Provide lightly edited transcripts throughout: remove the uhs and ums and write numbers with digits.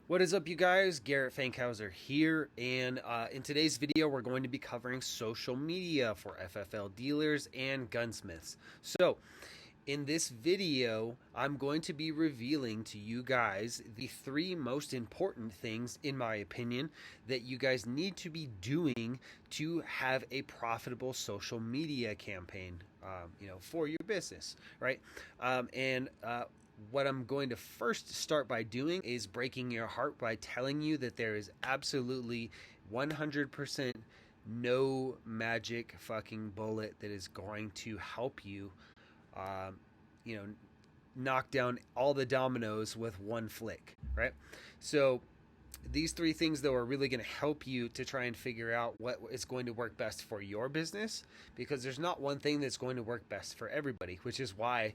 What is up, you guys? Garrett Fankhauser here, and in today's video we're going to be covering social media for FFL dealers and gunsmiths. So in this video I'm going to be revealing to you guys the three most important things, in my opinion, that you guys need to be doing to have a profitable social media campaign for your business, right? What I'm going to first start by doing is breaking your heart by telling you that there is absolutely 100% no magic fucking bullet that is going to help you, knock down all the dominoes with one flick, right? So these three things, though, are really going to help you to try and figure out what is going to work best for your business, because there's not one thing that's going to work best for everybody, which is why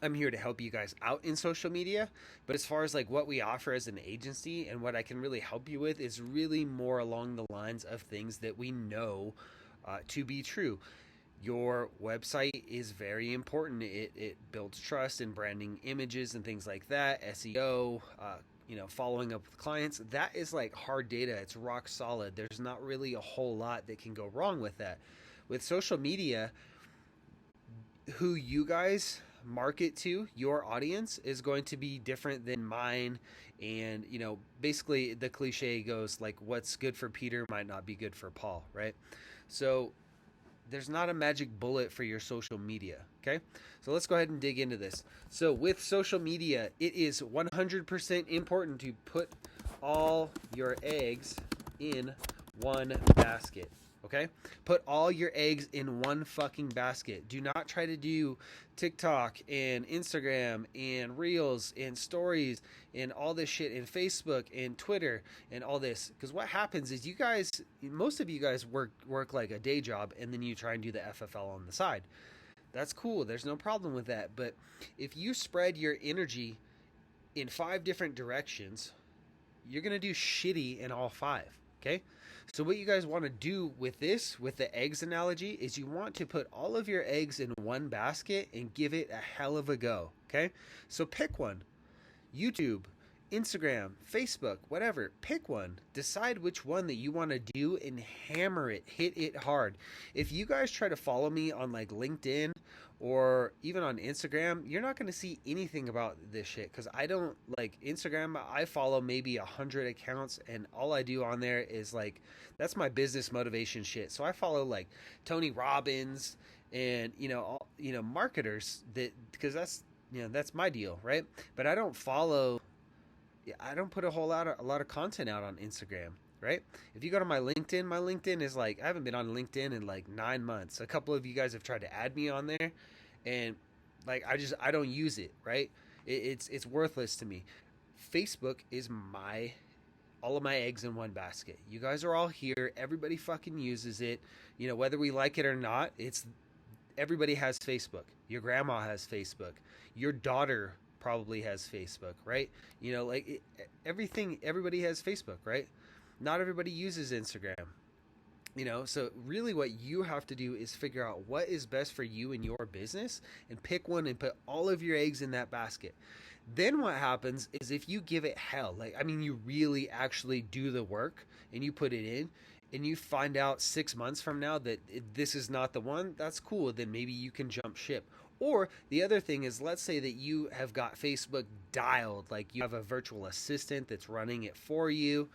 I'm here to help you guys out in social media. But as far as like what we offer as an agency and what I can really help you with is really more along the lines of things that we know to be true. Your website is very important. It builds trust and branding, images and things like that. SEO, following up with clients. That is like hard data. It's rock solid. There's not really a whole lot that can go wrong with that. With social media, who you guys market to, your audience, is going to be different than mine. And basically the cliche goes like, what's good for Peter might not be good for Paul, right? So there's not a magic bullet for your social media. Okay, so let's go ahead and dig into this. So with social media, it is 100% important to put all your eggs in one basket. Okay, put all your eggs in one fucking basket. Do not try to do TikTok and Instagram and Reels and stories and all this shit and Facebook and Twitter and all this, because what happens is most of you guys work like a day job, and then you try and do the FFL on the side. That's cool. There's no problem with that. But if you spread your energy in 5 different directions, you're gonna do shitty in all 5. Okay, so what you guys want to do with this, with the eggs analogy, is you want to put all of your eggs in one basket and give it a hell of a go. Okay, so pick one. YouTube, Instagram, Facebook, whatever. Pick one. Decide which one that you want to do and hammer it. Hit it hard. If you guys try to follow me on like LinkedIn or even on Instagram, you're not going to see anything about this shit, because I don't like Instagram. I follow maybe 100 accounts, and all I do on there is like, that's my business motivation shit. So I follow like Tony Robbins and marketers, that because that's my deal, right? But I don't put a lot of content out on Instagram, right? If you go to my LinkedIn is like, I haven't been on LinkedIn in like 9 months. A couple of you guys have tried to add me on there, and like I don't use it, right? It's worthless to me. Facebook is all of my eggs in one basket. You guys are all here. Everybody fucking uses it. Whether we like it or not, everybody has Facebook. Your grandma has Facebook. Your daughter probably has Facebook, right? Everybody has Facebook, right? Not everybody uses Instagram. So really what you have to do is figure out what is best for you and your business, and pick one and put all of your eggs in that basket. Then what happens is, if you give it hell, you really actually do the work and you put it in, and you find out 6 months from now that this is not the one, that's cool. Then maybe you can jump ship. Or the other thing is, let's say that you have got Facebook dialed, like you have a virtual assistant that's running it for you.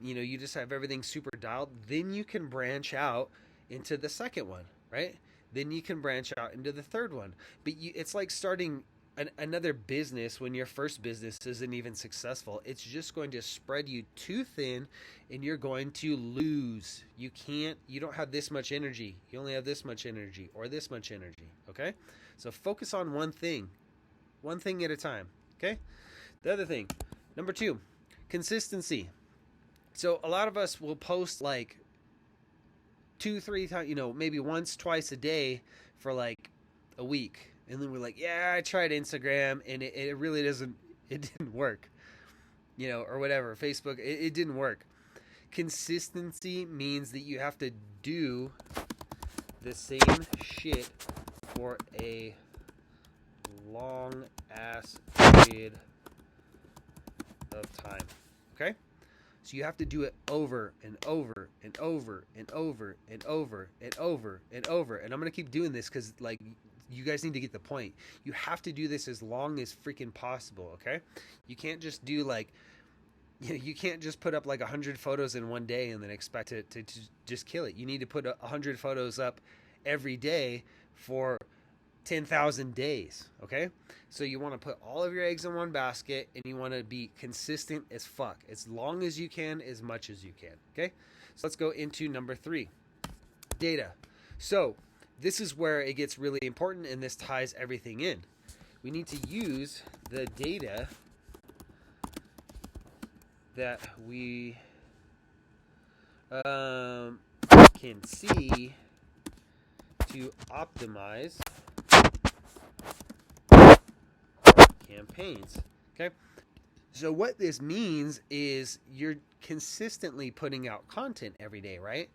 You just have everything super dialed. Then you can branch out into the second one, right? Then you can branch out into the third one. But it's like starting another business when your first business isn't even successful. It's just going to spread you too thin, and you're going to lose. You don't have this much energy. You only have this much energy or this much energy. Okay, so focus on one thing at a time. Okay, the other thing, number 2, consistency. So a lot of us will post like 2-3 times, maybe once, twice a day for like a week. And then we're like, yeah, I tried Instagram and it really didn't work, or whatever. Facebook, it didn't work. Consistency means that you have to do the same shit for a long ass period of time. Okay? So you have to do it over and over and over and over and over and over and over. And I'm going to keep doing this because, like, you guys need to get the point. You have to do this as long as freaking possible, okay? You can't just do, like, you can't just put up like 100 photos in one day and then expect it to just kill it. You need to put 100 photos up every day for 10,000 days, okay? So you want to put all of your eggs in one basket, and you want to be consistent as fuck, as long as you can, as much as you can, okay? So let's go into number 3, data. So this is where it gets really important, and this ties everything in. We need to use the data that we can see to optimize campaigns. Okay, so what this means is you're consistently putting out content every day, right?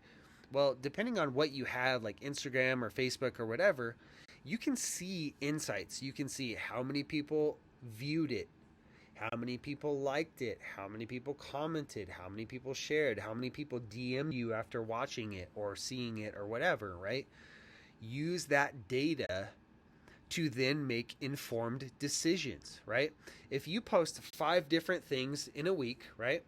Well, depending on what you have, like Instagram or Facebook or whatever, you can see insights. You can see how many people viewed it, how many people liked it, how many people commented, how many people shared, how many people DM'd you after watching it or seeing it or whatever, right? Use that data to then make informed decisions, right? If you post 5 different things in a week, right,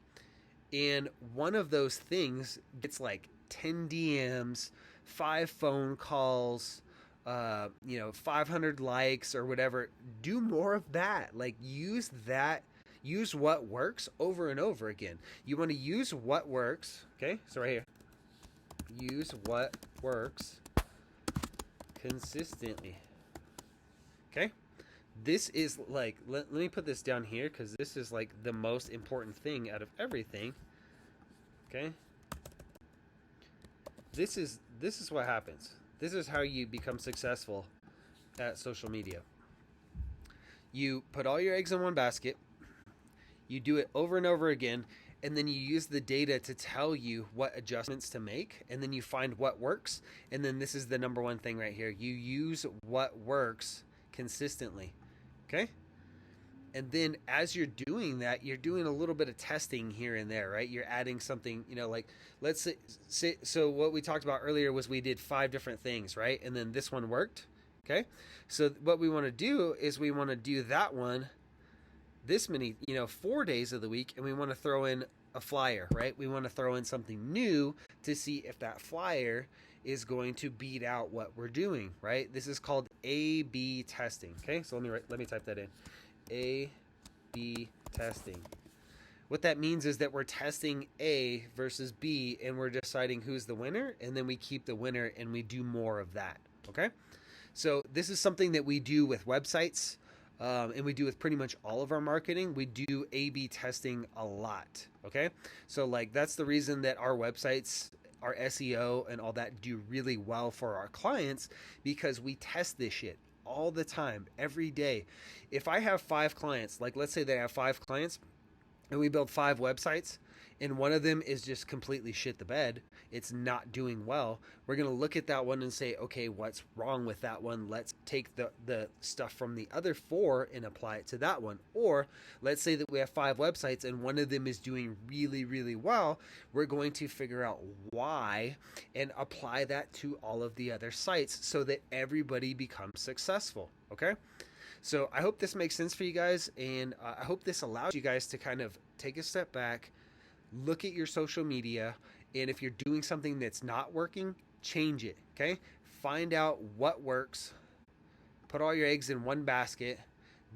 and one of those things gets like 10 DMs, 5 phone calls, 500 likes or whatever, do more of that. Like, use what works over and over again. You want to use what works, okay? So right here, use what works consistently. Okay? This is like, let me put this down here because this is like the most important thing out of everything. Okay? This is what happens. This is how you become successful at social media. You put all your eggs in one basket. You do it over and over again, and then you use the data to tell you what adjustments to make, and then you find what works, and then this is the number one thing right here. You use what works consistently, okay? And then as you're doing that, you're doing a little bit of testing here and there, right? You're adding something, like, let's say so what we talked about earlier was we did 5 different things, right? And then this one worked, okay? So what we want to do is we want to do that one this many, 4 days of the week, and we want to throw in a flyer, right? We want to throw in something new to see if that flyer is going to beat out what we're doing, right? This is called A/B testing, okay? So let me type that in. A/B testing. What that means is that we're testing A versus B, and we're deciding who's the winner, and then we keep the winner and we do more of that, okay? So this is something that we do with websites, and we do with pretty much all of our marketing. We do A/B testing a lot, okay? So like that's the reason that our websites, our SEO and all that do really well for our clients, because we test this shit all the time, every day. If I have 5 clients, like let's say they have 5 clients and we build 5 websites, and one of them is just completely shit the bed, it's not doing well, we're going to look at that one and say, okay, what's wrong with that one? Let's take the stuff from the other 4 and apply it to that one. Or let's say that we have 5 websites and one of them is doing really, really well. We're going to figure out why and apply that to all of the other sites so that everybody becomes successful, okay? So I hope this makes sense for you guys, and I hope this allows you guys to kind of take a step back, look at your social media, and if you're doing something that's not working, change it, okay? Find out what works, put all your eggs in one basket,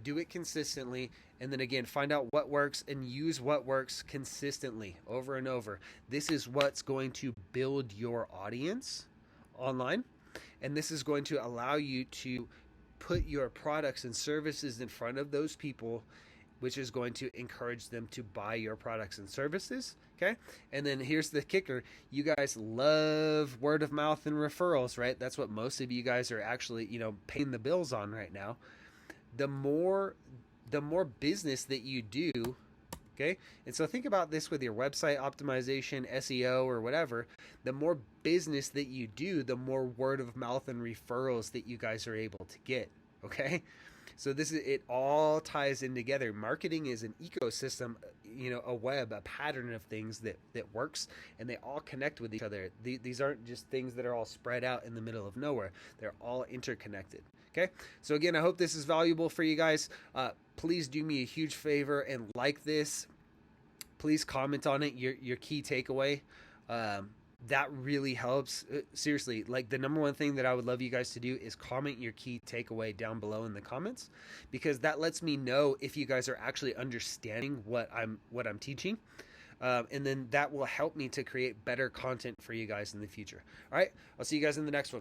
do it consistently, and then again, find out what works and use what works consistently over and over. This is what's going to build your audience online, and this is going to allow you to put your products and services in front of those people, which is going to encourage them to buy your products and services, okay? And then here's the kicker. You guys love word of mouth and referrals, right? That's what most of you guys are actually, paying the bills on right now. The more business that you do, okay? And so think about this with your website optimization, SEO, or whatever. The more business that you do, the more word of mouth and referrals that you guys are able to get, okay? So it all ties in together. Marketing is an ecosystem, a web, a pattern of things that works, and they all connect with each other. These aren't just things that are all spread out in the middle of nowhere. They're all interconnected. Okay, so again, I hope this is valuable for you guys. Please do me a huge favor and like this. Please comment on it, your key takeaway. That really helps. Seriously, like the number one thing that I would love you guys to do is comment your key takeaway down below in the comments, because that lets me know if you guys are actually understanding what I'm teaching. And then that will help me to create better content for you guys in the future. All right, I'll see you guys in the next one.